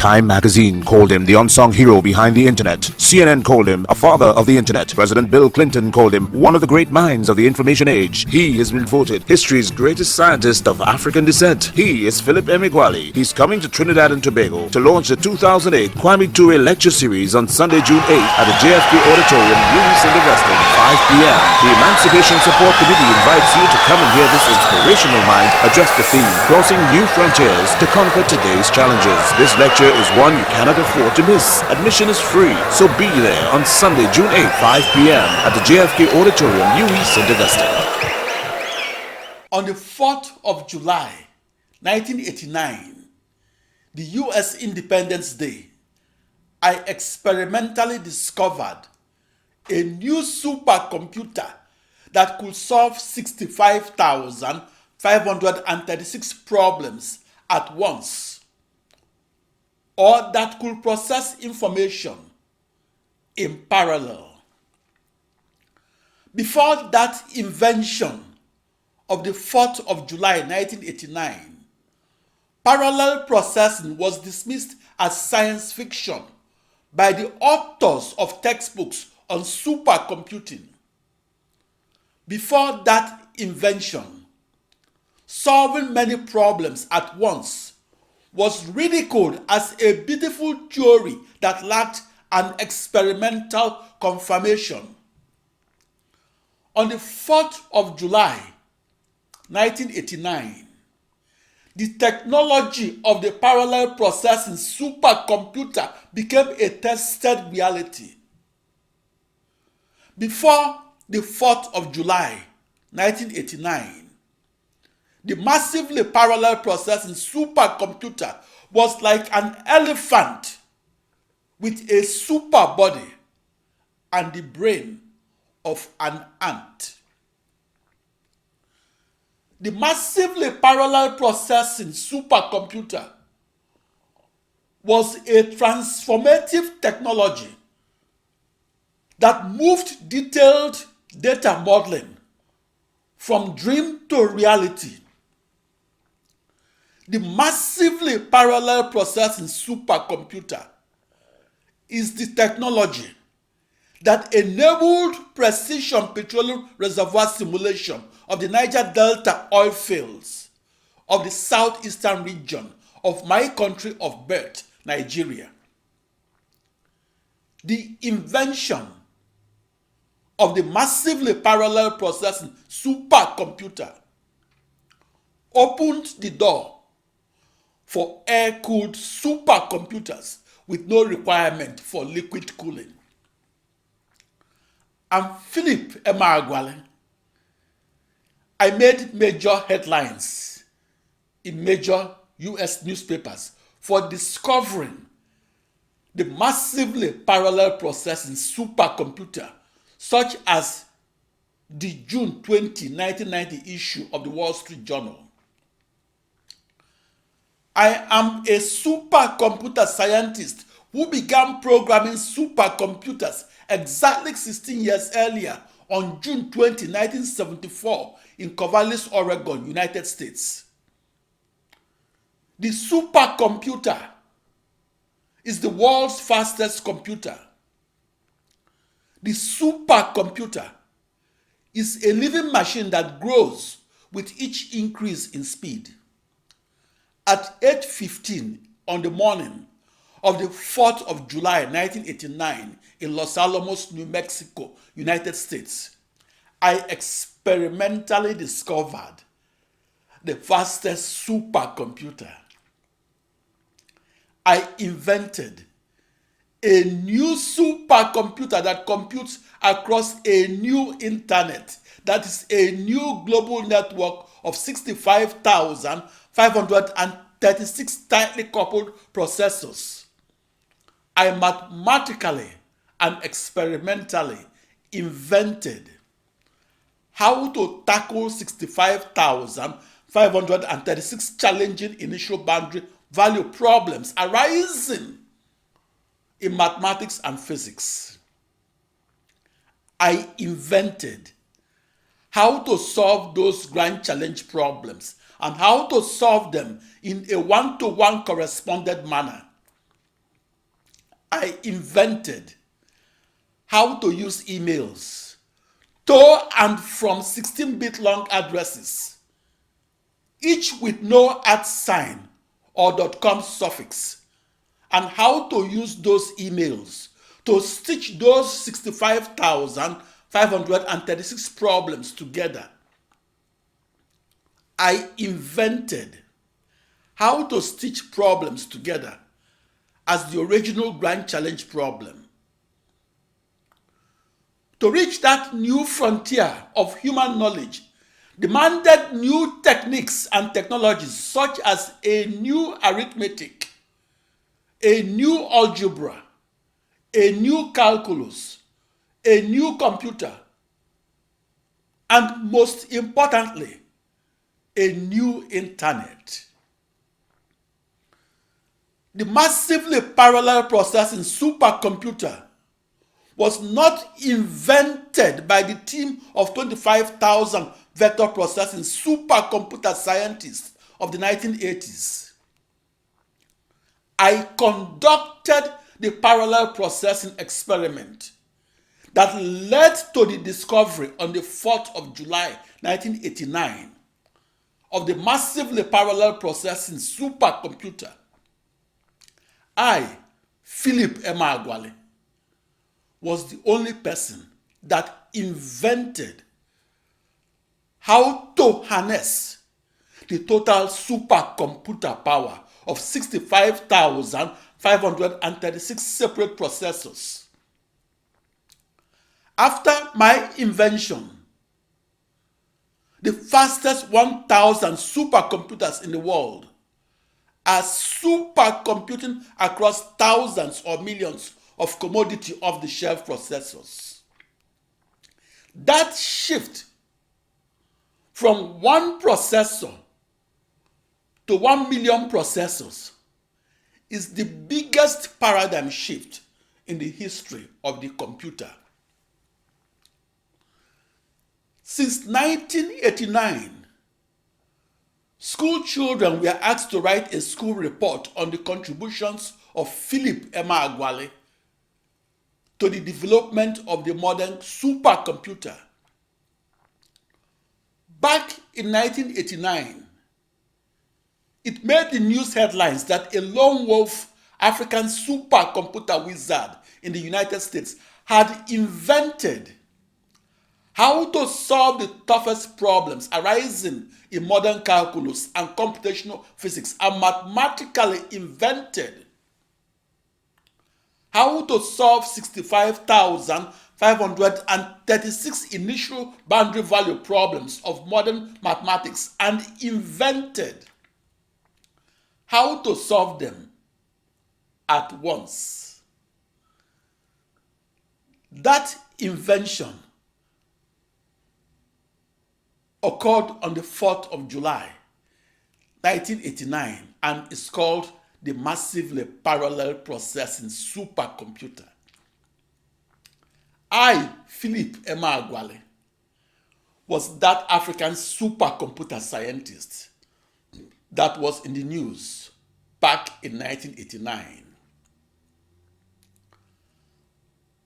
Time magazine called him the unsung hero behind the internet. CNN called him a father of the internet. President Bill Clinton called him one of the great minds of the information age. He has been voted history's greatest scientist of African descent. He is Philip Emeagwali. He's coming to Trinidad and Tobago to launch the 2008 Kwame Ture lecture series on Sunday, June 8th at the JFK Auditorium, Lewis in the Weston, 5 p.m. The Emancipation Support Committee invites you to come and hear this inspirational mind address the theme, crossing new frontiers to conquer today's challenges. This lecture is one you cannot afford to miss. Admission is free, so be there on Sunday, June 8th, 5 p.m. at the JFK Auditorium, Lewis in the Weston. On the 4th of July, 1989, the U.S. Independence Day, I experimentally discovered a new supercomputer that could solve 65,536 problems at once, or that could process information in parallel. Before that invention of the 4th of July 1989, parallel processing was dismissed as science fiction by the authors of textbooks on supercomputing. Before that invention, solving many problems at once was ridiculed as a beautiful theory that lacked an experimental confirmation. On the 4th of July, 1989, the technology of the parallel processing supercomputer became a tested reality. Before the 4th of July, 1989, the massively parallel processing supercomputer was like an elephant with a super body and the brain of an ant. The massively parallel processing supercomputer was a transformative technology that moved detailed data modeling from dream to reality. The massively parallel processing supercomputer is the technology that enabled precision petroleum reservoir simulation of the Niger Delta oil fields of the southeastern region of my country of birth, Nigeria. The invention of the massively parallel processing supercomputer opened the door for air-cooled supercomputers with no requirement for liquid cooling. I'm Philip Emeagwali. I made major headlines in major US newspapers for discovering the massively parallel processing supercomputer, such as the June 20, 1990 issue of the Wall Street Journal. I am a supercomputer scientist who began programming supercomputers exactly 16 years earlier on June 20, 1974 in Corvallis, Oregon, United States. The supercomputer is the world's fastest computer. The supercomputer is a living machine that grows with each increase in speed. At 8:15 on the morning of the 4th of July 1989 in Los Alamos, New Mexico, United States, I experimentally discovered the fastest supercomputer. I invented a new supercomputer that computes across a new internet, that is a new global network of 65,536 tightly coupled processors. I mathematically and experimentally invented how to tackle 65,536 challenging initial boundary value problems arising in mathematics and physics. I invented how to solve those grand challenge problems and how to solve them in a one-to-one corresponded manner I invented how to use emails to and from 16-bit long addresses, each with no @ sign or .com suffix, and how to use those emails to stitch those 65,536 problems together. I invented how to stitch problems together as the original Grand Challenge problem. To reach that new frontier of human knowledge demanded new techniques and technologies such as a new arithmetic, a new algebra, a new calculus, a new computer, and most importantly, a new internet. The massively parallel processing supercomputer was not invented by the team of 25,000 vector processing supercomputer scientists of the 1980s. I conducted the parallel processing experiment that led to the discovery on the 4th of July 1989 of the massively parallel processing supercomputer. I, Philip Emeagwali, was the only person that invented how to harness the total supercomputer power of 65,536 separate processors. After my invention, the fastest 1,000 supercomputers in the world are supercomputing across thousands or millions of commodity off-the-shelf processors. That shift from one processor to 1 million processors is the biggest paradigm shift in the history of the computer. Since 1989, school children were asked to write a school report on the contributions of Philip Emeagwali to the development of the modern supercomputer. Back in 1989, it made the news headlines that a lone wolf African supercomputer wizard in the United States had invented how to solve the toughest problems arising in modern calculus and computational physics, and mathematically invented how to solve 65,536 initial boundary value problems of modern mathematics, and invented how to solve them at once. That invention occurred on the 4th of July, 1989, and is called the massively parallel processing supercomputer. I, Philip Emeagwali, was that African supercomputer scientist that was in the news back in 1989.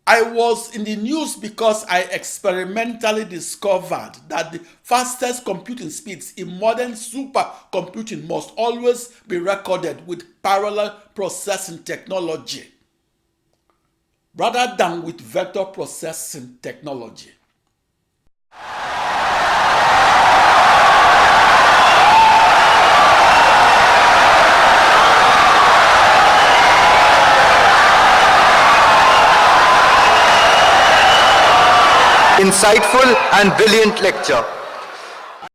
I was in the news because I experimentally discovered that the fastest computing speeds in modern supercomputing must always be recorded with parallel processing technology rather than with vector processing technology. Insightful and brilliant lecture.